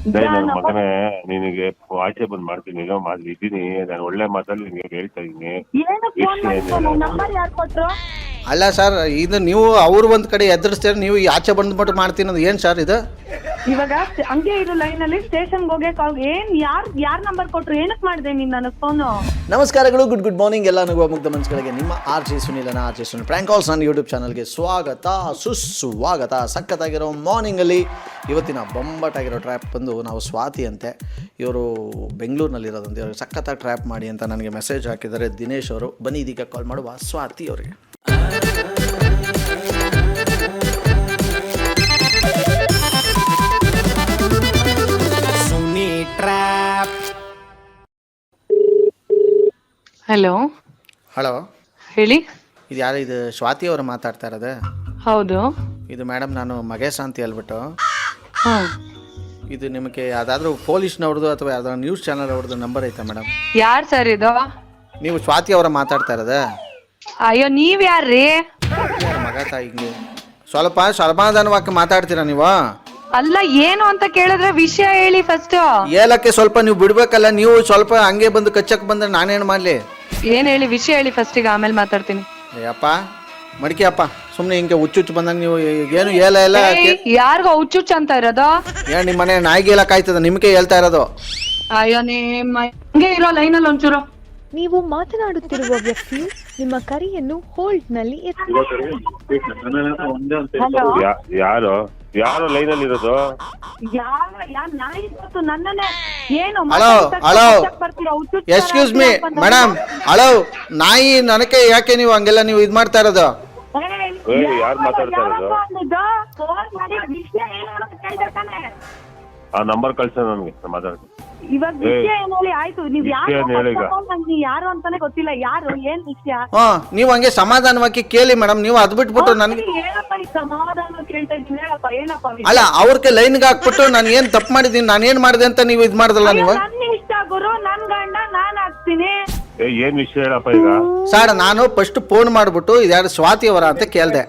ನನ್ನ ಮಗನೇ ನಿನಗೆ ಆಚೆ ಬಂದ್ ಮಾಡ್ತೀನಿ ಈಗ ಇದ್ದೀನಿ ನಾನು ಒಳ್ಳೆ ಮಾತಲ್ಲಿ ನಿನಗೆ ಹೇಳ್ತಾ ಇದ್ದೀನಿ. ನಂಬರ್ ಯಾರು ಕೊಟ್ರು? ಅಲ್ಲ ಸರ್, ಇದು ನೀವು ಅವ್ರು ಒಂದು ಕಡೆ ಎದುರಿಸ್ತೀರ, ನೀವು ಆಚೆ ಬಂದ್ಬಿಟ್ಟು ಮಾಡ್ತೀನಿ ಅದು ಏನು ಸರ್ ಇದು? ಇವಾಗ ಹಂಗೆ ಇರು ಲೈನ್ ಅಲ್ಲಿ, ಸ್ಟೇಷನ್ ಹೋಗಿ ಕಾಲ್. ಏನ್ ಯಾರ್ ನಂಬರ್ ಕೊಟ್ರು? ಏನಕ್ ಮಾಡಿದೆ ನೀನ್ ನನಗ್ ಫೋನು? ನಮಸ್ಕಾರಗಳು, ಗುಡ್ ಮಾರ್ನಿಂಗ್ ಎಲ್ಲ ನಗುವ ಮುಗ್ಧ ಮನಸ್ಸುಗಳಿಗೆ. ನಿಮ್ಮ RJ ಸುನಿಲ್ ಪ್ರ್ಯಾಂಕ್ ಕಾಲ್ಸ್ ನನ್ನ ಯೂಟ್ಯೂಬ್ ಚಾನಲ್ಗೆ ಸ್ವಾಗತ, ಸುಸ್ವಾಗತ. ಸಖತ್ತಾಗಿರೋ ಮಾರ್ನಿಂಗಲ್ಲಿ ಇವತ್ತಿನ ಬೊಂಬಾಟಾಗಿರೋ ಟ್ರ್ಯಾಪ್ ಬಂದು ನಾವು ಸ್ವಾತಿ ಅಂತೆ, ಇವರು ಬೆಂಗಳೂರಿನಲ್ಲಿರೋದಂತೆ. ಇವ್ರಿಗೆ ಸಖತ್ತಾಗಿ ಟ್ರ್ಯಾಪ್ ಮಾಡಿ ಅಂತ ನನಗೆ ಮೆಸೇಜ್ ಹಾಕಿದ್ದಾರೆ ದಿನೇಶ್ ಅವರು. ಬನ್ನಿ ಇದೀಗ ಕಾಲ್ ಮಾಡುವ ಸ್ವಾತಿ ಅವರಿಗೆ. ಹಲೋ ಹಲೋ, ಹೇಳಿ. ಇದು ಯಾರು? ಇದು ಸ್ವಾತಿ ಅವರು ಮಾತಾಡ್ತಾ ಇರೋದು? ಹೌದು. ಇದು ಮೇಡಮ್, ನಾನು ಮಗೇಶ್ ಅಂತ ಹೇಳ್ಬಿಟ್ಟು. ಹಾಂ, ಇದು ನಿಮಗೆ ಯಾವುದಾದ್ರೂ ಪೊಲೀಸ್ನವ್ರದ್ದು ಅಥವಾ ಯಾವ್ದಾದ್ರು ನ್ಯೂಸ್ ಚಾನಲ್ ಅವ್ರದ್ದು ನಂಬರ್ ಐತಾ ಮೇಡಮ್? ಯಾರು ಸರ್ ಇದು? ನೀವು ಸ್ವಾತಿ ಅವರ ಮಾತಾಡ್ತಾ ಇರೋದ? ಅಯ್ಯೋ, ನೀವ್ ಯಾರ್ರೀ? ಮಗ ತಾಯಿಗೆ ಸ್ವಲ್ಪ ಸಮಾಧಾನವಾಗಿ ಮಾತಾಡ್ತೀರಾ ನೀವು? ಅಲ್ಲ, ಏನು ಅಂತ ಕೇಳಿದ್ರೆ ವಿಷಯ ಹೇಳಿ ಫಸ್ಟ್. ಹೇಳಕ್ಕೆ ಸ್ವಲ್ಪ ನೀವು ಬಿಡ್ಬೇಕಲ್ಲ. ನೀವು ಸ್ವಲ್ಪ ಹಂಗೆ ಬಂದು ಕಚ್ಚಕ್ ಬಂದ್ರೆ ನಾನೇನು ಮಾಡ್ಲಿ? ಏನ್ ಹೇಳಿ, ವಿಷಯ ಹೇಳಿ ಫಸ್ಟಿಗೆ, ಆಮೇಲೆ ಮಾತಾಡ್ತೀನಿ. ಅಯ್ಯಪ್ಪ ಮಡಿಕೆ ಅಪ್ಪ, ಸುಮ್ಮನೆ ಹಿಂಗೆ ಹುಚ್ಚುಚ್ಚು ಬಂದಂಗೆ ನೀವು ಏನು ಹೇಳ ಎಲ್ಲ. ಯಾರಿಗೋ ಹುಚ್ಚುಚ್ಚ ಅಂತ ಇರೋದು? ಏನ್ ನಿಮ್ಮ ಮನೆ ನಾಯಿಗೆ ಹೇಳಕ್ಕಾಯ್ತದ? ನಿಮ್ಗೆ ಹೇಳ್ತಾ ಇರೋದು. ಅಯ್ಯೋ, ಹಂಗೆ ಇರೋ ಲೈನಲ್ಲಿ ಒಂಚೂರು. ನೀವು ಮಾತನಾಡುತ್ತಿರುವ ವ್ಯಕ್ತಿಯು ನಿಮ್ಮ ಕರೆಯನ್ನು ಹೋಲ್ಡ್ನಲ್ಲಿ ಯಾರು ಯಾರು ಲೈನ್ ಅಲ್ಲಿ ಇರೋದು? Hello hello, excuse me madam. Hello, ನಾಯಿ ನನಗೆ ಯಾಕೆ ನೀವು ಹಂಗೆಲ್ಲ ನೀವು ಇದು ಮಾಡ್ತಾ ಇರೋದು? ಯಾರು ಮಾತಾಡ್ತಾ ಇರೋದು? ಆ ನಂಬರ್ ಕಳ್ಸ ನನಗೆ, ಮಾತಾಡ್ತೀನಿ. ಇವಾಗ ವಿಷಯ ಏನ್ ಹೇಳಿ? ಆಯ್ತು, ನೀವ್ ಯಾರು ಅಂತಾನೆ ಗೊತ್ತಿಲ್ಲ. ಯಾರು, ಏನ್ ವಿಷಯ? ನೀವು ಹಂಗೆ ಸಮಾಧಾನವಾಗಿ ಕೇಳಿ ಮೇಡಮ್. ನೀವು ಅದ್ ಬಿಟ್ಬಿಟ್ಟು ನನಗೆ ಏನಪ್ಪ ಈ ಸಮಾಧಾನ ಕೇಳ್ತಾ ಇದ್ದೀನಿ? ಹೇಳಪ್ಪ, ಏನಪ್ಪ ವಿಷಯ? ಅಲ್ಲ, ಅವ್ರಿಗೆ ಲೈನ್ಗೆ ಹಾಕ್ಬಿಟ್ಟು ನಾನು ಏನ್ ತಪ್ಪು ಮಾಡಿದೀನಿ, ನಾನು ಏನ್ ಮಾಡಿದೆ ಅಂತ ನೀವು ಇದು ಮಾಡ್ದಲ್ಲ ನೀವು? ನನ್ನ ಇಷ್ಟ ಗುರು, ನನ್ ಗಂಡ ನಾನ್ ಹಾಕ್ತೀನಿ. ಏನ್ ವಿಷಯ ಹೇಳಪ್ಪ ಈಗ? ಸರ್, ನಾನು ಫಸ್ಟ್ ಫೋನ್ ಮಾಡ್ಬಿಟ್ಟು ಇದ್ಯಾರು ಸ್ವಾತಿ ಅವರ ಅಂತ ಕೇಳ್ದೆ.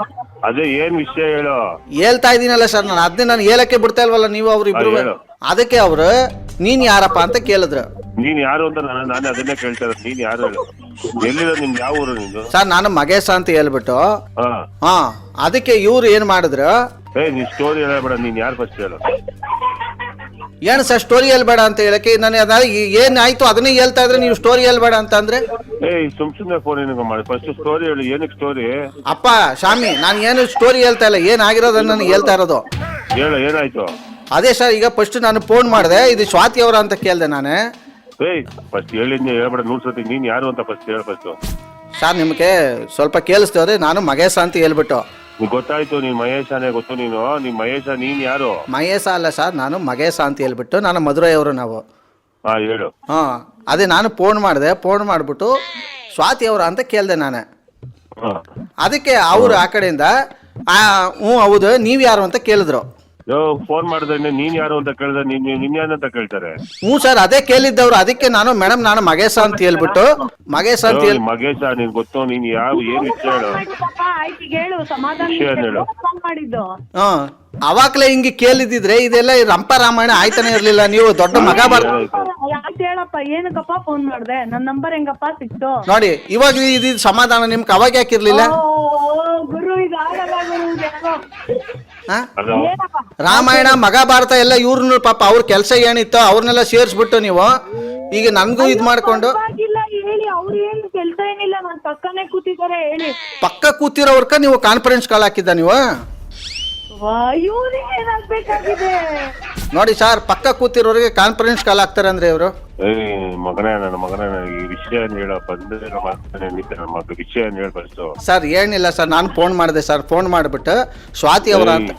ಅದೇ ಏನ್ ವಿಷಯ ಹೇಳು? ಹೇಳ್ತಾ ಇದೀನಲ್ಲ ಸರ್, ನಾನು ಅದನ್ನೇ ನಾನು ಹೇಳಕ್ಕೆ ಬಿಡ್ತಾ ಇಲ್ವಲ್ಲ ನೀವು ಅವ್ರಿಬ್ರು. ಅದಕ್ಕೆ ಅವ್ರು ನೀನ್ ಯಾರಪ್ಪ ಅಂತ ಕೇಳಿದ್ರು. ನೀನ್ ಯಾರು ಅಂತ ನಾನೇ ಅದನ್ನೇ ಕೇಳ್ತಾ ಇರೋದು. ನೀನ್ ಯಾರು ಹೇಳು? ಎಲ್ಲಿರೋ ನಿಮ್ ಯಾವ ಊರು ನಿಂದು? ಸರ್, ನಾನು ಮಗೇಶ ಅಂತ ಹೇಳ್ಬಿಟ್ಟು. ಹಾ, ಅದಕ್ಕೆ ಇವ್ರು ಏನ್ ಮಾಡಿದ್ರು? ನೀನ್ ಸ್ಟೋರಿ ಹೇಳಬೇಡ, ನೀನ್ ಯಾರು ಫಸ್ಟ್ ಹೇಳು? ಏನು ಸರ್ ಸ್ಟೋರಿ ಹೇಳ್ಬೇಡ ಅಂತ ಹೇಳಕ್ಕೆ? ನಾನು ಏನ್ ಆಯ್ತು ಅದನ್ನೇ ಹೇಳ್ತಾ ಇದ್ರೆ ನೀವು ಸ್ಟೋರಿ ಹೇಳ್ಬೇಡ ಅಂತ ಅಂದ್ರೆ? ಸುಮ್ನೆ ಫೋನ್ ಏನಕ್ಕೆ ಮಾಡಿ? ಫಸ್ಟ್ ಸ್ಟೋರಿ ಹೇಳು. ಏನಕ್ಕೆ ಸ್ಟೋರಿ? ಅಪ್ಪ ಸ್ವಾಮಿ, ನಾನು ಏನು ಸ್ಟೋರಿ ಹೇಳ್ತಾ ಇಲ್ಲ, ಏನಾಗಿರೋದನ್ನ ನನಗೆ ಹೇಳ್ತಾ ಇರೋದು. ಹೇಳು, ಏನಾಯ್ತು? ಅದೇ ಸರ್, ಈಗ ಫಸ್ಟ್ ನಾನು ಫೋನ್ ಮಾಡಿದೆ, ಇದು ಸ್ವಾತಿ ಅವರ ಅಂತ ಕೇಳ್ದೆ ನಾನೇ. ಫಸ್ಟ್ ಹೇಳಿದ್ನಿ ಹೇಳ್ಬೇಡ, ನೂರ್ಸತಿ. ನೀನ್ ಯಾರು ಅಂತ ಫಸ್ಟ್ ಹೇಳ. ಫಸ್ಟ್ ಸರ್, ನಿಮ್ಗೆ ಸ್ವಲ್ಪ ಕೇಳಿಸ್ತೇವ್ರಿ, ನಾನು ಮಗೇಶ ಅಂತ ಹೇಳ್ಬಿಟ್ಟು. ಗೊತ್ತಾಯ್ತು, ನೀನ್ ಮಹೇಶನೇ ಗೊತ್ತು. ನೀನ್ ಮಹೇಶ, ನೀನ್ ಯಾರು? ಮಹೇಶ ಅಲ್ಲ ಸರ್, ನಾನು ಮಗೇಶ ಅಂತ ಹೇಳ್ಬಿಟ್ಟು. ನಾನು ಮಧುರೈ ಅವರು ನಾವು. ಹಾ, ಹೇಳು. ಅದೇ ನಾನು ಫೋನ್ ಮಾಡಿದೆ, ಫೋನ್ ಮಾಡ್ಬಿಟ್ಟು ಸ್ವಾತಿ ಅವರ ಅಂತ ಕೇಳ್ದೆ ನಾನೇ. ಅದಕ್ಕೆ ಅವರು ಆ ಕಡೆಯಿಂದ ಹ್ಞೂ ಹೌದು, ನೀವ್ ಯಾರು ಅಂತ ಕೇಳಿದ್ರು. ಫೋನ್ ಮಾಡಿದ್ರೆ ನೀನ್ ಯಾರು ಅಂತ ಕೇಳಿದ್ರೆ ನಿನ್ ಯಾರಂತ ಕೇಳ್ತಾರೆ? ಹ್ಞೂ ಸರ್, ಅದೇ ಕೇಳಿದ್ದವ್ರು. ಅದಕ್ಕೆ ನಾನು ಮೇಡಮ್, ನಾನು ಮಗೇಶ ಅಂತ ಹೇಳ್ಬಿಟ್ಟು ಮಗೇಶ ಅಂತ ಹೇಳಿ. ಮಗೇಶ ನೀನ್ ಗೊತ್ತು, ನೀನ್ ಯಾವ ಏನ್ ವಿಷಯ ಹೇಳು? ಹೇಳು, ಸಮಾಧಾನ ಮಾಡಿದ್ದು. ಅವಾಗ್ಲೇ ಹಿಂಗೆ ಕೇಳಿದಿದ್ರೆ ಇದೆಲ್ಲ ರಂಪ ರಾಮಾಯಣ ಆಯ್ತಾನೆ ಇರ್ಲಿಲ್ಲ. ನೀವು ದೊಡ್ಡ ಮಹಾಭಾರತ. ಹೇಳಪ್ಪ, ಏನಕ್ಕಪ್ಪ ಫೋನ್ ಮಾಡ್ದೆ? ನನ್ ನಂಬರ್ ಹೆಂಗಪ್ಪ ಸಿಕ್ತು? ನೋಡಿ, ಇವಾಗ ಇದು ಸಮಾಧಾನ ನಿಮ್ಗೆ ಅವಾಗ ಯಾಕಿರ್ಲಿಲ್ಲ? ಗುರು, ಇದಾಗಲ್ಲ ಗುರು. ರಾಮಾಯಣ ಮಹಾಭಾರತ ಎಲ್ಲ ಇವ್ರನ್ನ ಪಾಪ ಅವ್ರ ಕೆಲಸ ಏನಿತ್ತು ಅವ್ರನ್ನೆಲ್ಲ ಸೇರಿಸ್ಬಿಟ್ಟು ನೀವು ಈಗ ನನ್ಗೂ ಇದ್ ಮಾಡ್ಕೊಂಡು. ಹೇಳಿ, ಅವ್ರು ಏನು ಕೆಲಸ ಏನಿಲ್ಲ, ನನ್ ಪಕ್ಕನೆ ಕೂತಿದ್ದಾರೆ. ಹೇಳಿ, ಪಕ್ಕ ಕೂತಿರೋರ್ಕ ನೀವು ಕಾನ್ಫರೆನ್ಸ್ ಕಾಲ್ ಹಾಕಿದ್ದ ನೀವು? ಏನಾಗ್ಬೇಕಾಗಿದೆ ನೋಡಿ ಸರ್, ಪಕ್ಕ ಕೂತಿರೋರಿಗೆ ಕಾನ್ಫರೆನ್ಸ್ ಕಾಲ್ ಹಾಕ್ತಾರೆ ಅಂದ್ರೆ ಇವರು. ಮಗನೇ, ನನ್ನ ಮಗನೇ, ಈ ವಿಷಯ ಹೇಳ. ಬಂದ್ರೆ ವಿಷಯ ಹೇಳ ಫಸ್ಟ್. ಸರ್, ಏನಿಲ್ಲ ಸರ್, ನಾನು ಫೋನ್ ಮಾಡಿದೆ ಸರ್. ಫೋನ್ ಮಾಡ್ಬಿಟ್ಟು ಸ್ವಾತಿ ಅವರ ಅಂತ.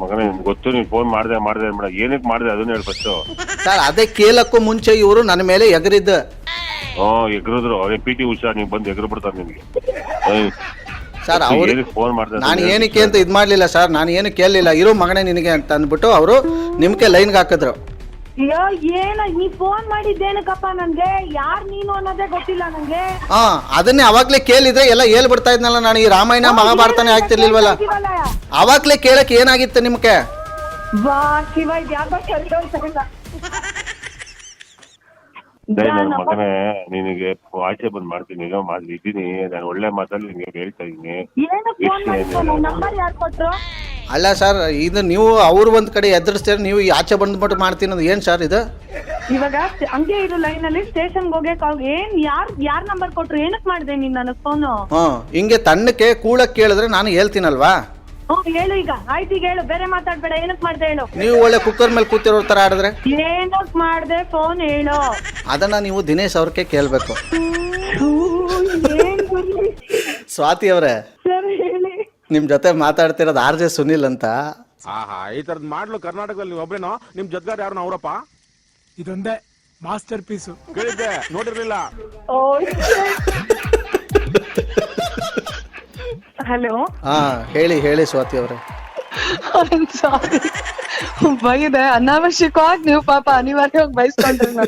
ಮಗನೇ ಗೊತ್ತು, ನೀನ್ ಫೋನ್ ಮಾಡ್ದೆ ಮೇಡ. ಏನಕ್ಕೆ ಮಾಡ್ದೆ ಅದನ್ನ ಹೇಳ ಫಸ್ಟ್. ಸರ್, ಅದೇ ಕೇಳಕ್ಕೂ ಮುಂಚೆ ಇವರು ನನ್ನ ಮೇಲೆ ಎಗರಿದ್ದು. ಎಗರಿದ್ರು. ಅದೇ PT ಉಷಾ, ನೀವ್ ಬಂದು ಎಗರು ಬಿಡ್ತಾರೆ ನಿಮ್ಗೆ. ಸರ್, ಅವ್ರು ಫೋನ್ ಮಾಡ್ದೆ. ನಾನು ಏನಕ್ಕೆ ಅಂತ ಇದ್ ಮಾಡ್ಲಿಲ್ಲ ಸರ್, ನಾನು ಏನು ಕೇಳಲಿಲ್ಲ. ಇರೋ ಮಗನೇ ನಿನಗೆ ಅಂತ ಅಂದ್ಬಿಟ್ಟು ಅವರು ನಿಮ್ಗೆ ಲೈನ್ಗೆ ಹಾಕಿದ್ರು. ಏನ ನೀ ಫೋನ್ ಮಾಡಿದ್ದೇನಕ್ಕಪ್ಪ? ನನ್ಗೆ ಯಾರ್ ನೀನು ಅನ್ನೋದೇ ಗೊತ್ತಿಲ್ಲ ನಂಗೆ. ಅದನ್ನೇ ಅವಾಗ್ಲೇ ಕೇಳಿದ್ರೆ ಎಲ್ಲ ಹೇಳ್ಬಿಡ್ತಾ ಇದ್ನಲ್ಲ ನಾನು. ಈ ರಾಮಾಯಣ ಮಹಾಭಾರತನೇ ಆಗ್ತಿರ್ಲಿಲ್ವಲ್ಲ. ಅವಾಗ್ಲೇ ಕೇಳಕ್ ಏನಾಗಿತ್ತು ನಿಮ್ಗೆ? ವಾ ಶಿವ ಇದು ಯಾಕೋ ಕರೆದೋಗ್ತಾಯಿಲ್ಲ. ನನ್ನ ಮಗನೇ ನಿನಗೆ ಆಚೆ ಬಂದ್ ಮಾಡ್ತೀನಿ ಈಗ ಇದ್ದೀನಿ. ನಾನು ಒಳ್ಳೆ ಮಾತಲ್ಲಿ ನಿನ್ಗೆ ಹೇಳ್ತಾ ಇದೀನಿ. ಏನಕ್ಕೆ ಫೋನ್ ಮಾಡಿದ್ರು? ನಂಬರ್ ಯಾರು ಕೊಟ್ರು? ಅಲ್ಲ ಸರ್, ಇದು ನೀವು ಅವ್ರು ಒಂದು ಕಡೆ ಎದುರಿಸ್ತೀರ, ನೀವು ಆಚೆ ಬಂದ್ಬಿಟ್ಟು ಮಾಡ್ತೀನಿ ಅದು ಏನು ಸರ್ ಇದು? ಇವಾಗ ಹಂಗೆ ಇರು ಲೈನ್ ಅಲ್ಲಿ ಸ್ಟೇಷನ್ ಹೋಗಿ ಕಾಲ್ ಏನ್ ಯಾರ್ ನಂಬರ್ ಕೊಟ್ರು? ಏನಕ್ ಮಾಡಿದೆ ನೀನ್ ನನಗ್ ಫೋನು? ಹಿಂಗೆ ತಣ್ಣಕ್ಕೆ ಕೂಳಕ್ಕೆ ಕೇಳಿದ್ರೆ ನಾನು ಹೇಳ್ತೀನಲ್ವಾ? ಹೇಳು ಈಗ. ಆಯ್ತು ಈಗ ಹೇಳು, ಬೇರೆ ಮಾತಾಡ್ಬೇಡ. ಏನಕ್ ಮಾಡ್ದೆ ಹೇಳು. ನೀವು ಒಳ್ಳೆ ಕುಕ್ಕರ್ ಮೇಲೆ ಕೂತಿರೋ ಥರ ಆಡಿದ್ರೆ ಏನಕ್ ಮಾಡ್ದೆ ಫೋನ್ ಹೇಳು. ಅದನ್ನ ನೀವು ದಿನೇಶ್ ಅವ್ರಿಗೆ ಕೇಳಬೇಕು. ಏನ್ ಗುರು? ಸ್ವಾತಿ ಅವರೇ, ಸರ್ ಹೇಳಿ. ನಿಮ್ಮ ಜೊತೆ ಮಾತಾಡ್ತಿರೋದು RJ ಸುನಿಲ್ ಅಂತ. ಆಹಾ, ಈ ತರದ್ ಮಾಡ್ಲು ಕರ್ನಾಟಕದಲ್ಲಿ ನೀವು ಒಬ್ರೇನೋ? ನಿಮ್ ಜೊತೆಗಾರ ಯಾರು ಅವರಪ್ಪ? ಇದೊಂದೇ ಮಾಸ್ಟರ್ ಪೀಸು. ಕೇಳಿದ್ದೆ, ನೋಡಿರ್ಲಿಲ್ಲ. ಹಲೋ. ಹೇಳಿ ಸ್ವಾತಿ ಅವರೇ. ಸಾರಿ, ಬೈದೆ ಅನಾವಶ್ಯಕವಾಗಿ. ನೀವು ಪಾಪ ಅನಿವಾರ್ಯವಾಗಿ ಬೈಸ್ಕೊಂಡ್ರೆ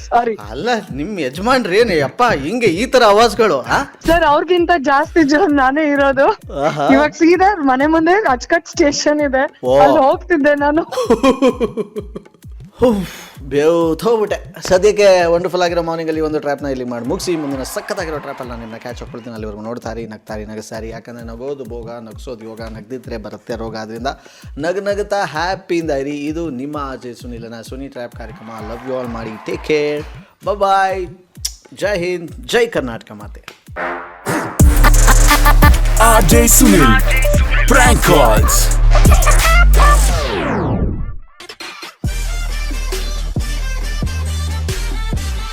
ಸಾರಿ. ಅಲ್ಲ, ನಿಮ್ಮ ಯಜಮಾನ್ರಿ ಏನು ಅಪ್ಪ ಹಿಂಗೆ ಈ ತರ ಆವಾಜ್ಗಳು? ಸರ್, ಅವ್ರಿಗಿಂತ ಜಾಸ್ತಿ ಜನ ನಾನೇ ಇರೋದು. ಇವಾಗ ಸೀದಾ ಮನೆ ಮುಂದೆ ಅಚ್ಕಟ್ ಸ್ಟೇಷನ್ ಇದೆ, ಅಲ್ಲಿ ಹೋಗ್ತಿದ್ದೆ ನಾನು. ಬೇವ್ತೋಗ್ಬಿಟ್ಟೆ. ಸದ್ಯಕ್ಕೆ ವಂಡರ್ಫುಲ್ ಆಗಿರೋ ಮಾರ್ನಿಂಗಲ್ಲಿ ಒಂದು ಟ್ರ್ಯಾಪ್ನ ಇಲ್ಲಿ ಮಾಡಿ ಮುಗಿಸಿ, ಮುಂದಿನ ಸಖತ್ತಾಗಿರೋ ಟ್ರ್ಯಾಪಲ್ಲಿ ನಾನು ನಿಮ್ಮನ್ನ ಕ್ಯಾಚ್ ಹಾಕೊಳ್ತೀನಿ. ಅಲ್ಲಿವರೆಗೂ ನೋಡ್ತಾರಿ, ನಗ್ತಾರಿ, ನಗಸಾರಿ. ಯಾಕಂದರೆ ನಗೋದು ಭೋಗ, ನಗ್ಸೋದು ಯೋಗ, ನಗ್ದಿದ್ರೆ ಬರುತ್ತೆ ರೋಗ. ಅದರಿಂದ ನಗ್ತಾ ಹ್ಯಾಪಿಯಿಂದ ಇರಿ. ಇದು ನಿಮ್ಮ RJ ಸುನಿಲನ ಸುನಿ ಟ್ರ್ಯಾಪ್ ಕಾರ್ಯಕ್ರಮ. Love you all. ಮಾಡಿ take care, bye. Jai Hind, Jai Karnataka ಮಾತೆ. RJ Sunil Prank Calls.